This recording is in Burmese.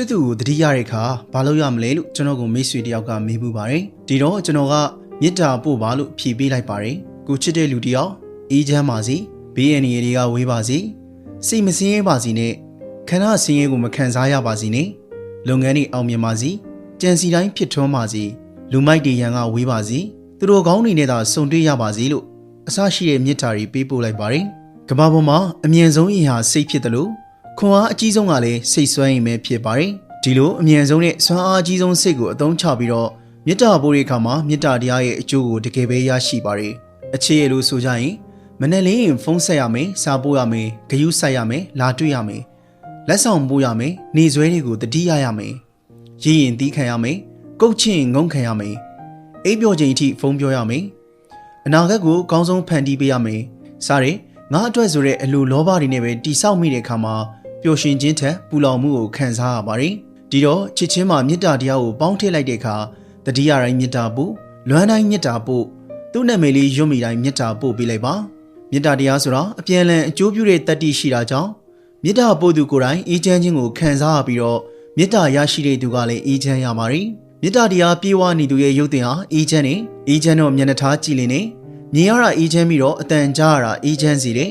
ချစ်သူကိုတတိယတဲ့အခါဘာလို့ရမလဲလို့ကျွန်တော်ကိုမိတ်ဆွေတယောက်ကမေးပူပါတယ်ဒီတော့ကျွန်တော်ကမေတ္တာပို့ပါလို့ဖြေပေးလိုက်ပါတယ်ကိုချစ်တဲ့လူတယောက်အေးချမ်းပါစေဘေးအန္တရာယ်တွေကဝေးပါစေစိတ်မစင်းရဲပါစေနဲ့ခန္ဓာဆင်းရဲကိုမခံစားရပါစေနဲ့လုပ်ငန်းတွေအောင်မြင်ပါစေကြံစီတိုင်းဖြစ်ထွန်းပါစေလူမိုက်တွေရန်ကဝေးပါစေသူတို့ကောင်းတွေနဲ့သာစုံတွေ့ရပါစေလို့အစရှိတဲ့မေတ္တာတွေပေးပို့လိုက်ပါတယ်ကမ္ဘာပေါ်မှာအမြင့်ဆုံးအရာစိတ်ဖြစ်တယ်လို့ခွန်အားအကြီးဆုံးကလည်းစိတ်ဆွမ်းရင်ပဲဖြစ်ပါတယ်ဒီလိုအမြင့်ဆုံးနဲ့ဆွမ်းအားအကြီးဆုံးစိတ်ကိုအသုံးချပြီးတော့မေတ္တာပို့တဲ့အခါမှာမေတ္တာတရားရဲ့အကျိုးကိုတကယ်ပဲရရှိပါတယ်အခြေရလို့ဆိုကြရင်မနေ့လေးဖုန်းဆက်ရမယ်စာပို့ရမယ်ဂယုစိုက်ရမယ်လာတွေ့ရမယ်လက်ဆောင်ပို့ရမယ်နေဆွဲတွေကိုတတိယရမယ်ရည်ရင်တီးခံရမယ်ကုတ်ချင်ငုံခံရမယ်အိပ်ပျော်ချိန်အထိဖုန်းပြောရမယ်အနာဂတ်ကိုအကောင်းဆုံးဖန်တီးပေးရမယ်စတဲ့ငါအတွက်ဆိုတဲ့အလိုလောဘတွေနဲ့ပဲတိဆောက်မိတဲ့အခါမှာပျော်ရွှင်ခြင်းထက်ပူလောင်မှုကိုခံစားရပါတယ်ဒီတော့ချစ်ချင်းမှာမေတ္တာတရားကိုပေါင်းထည့်လိုက်တဲ့အခါတတိယတိုင်းမေတ္တာပို့လွမ်းတိုင်းမေတ္တာပို့သူ့နာမည်လေးရွတ်မိတိုင်းမေတ္တာပို့ပေးလိုက်ပါမေတ္တာတရားဆိုတာအပြန်အလှန်အကျိုးပြုတဲ့တတ္တိရှိတာကြောင့်မေတ္တာပို့သူကိုယ်တိုင်အေးချမ်းခြင်းကိုခံစားရပြီးတော့မေတ္တာရရှိတဲ့သူကလည်းအေးချမ်းရပါတယ်မေတ္တာတရားပြေဝနေသူရဲ့ရုပ်တင်ဟာအေးချမ်းနေအေးချမ်းတော့မျက်နှာထားကြည်လင်နေမြင်ရတာအေးချမ်းပြီးတော့အတန်ကြားရတာအေးချမ်းစေတယ်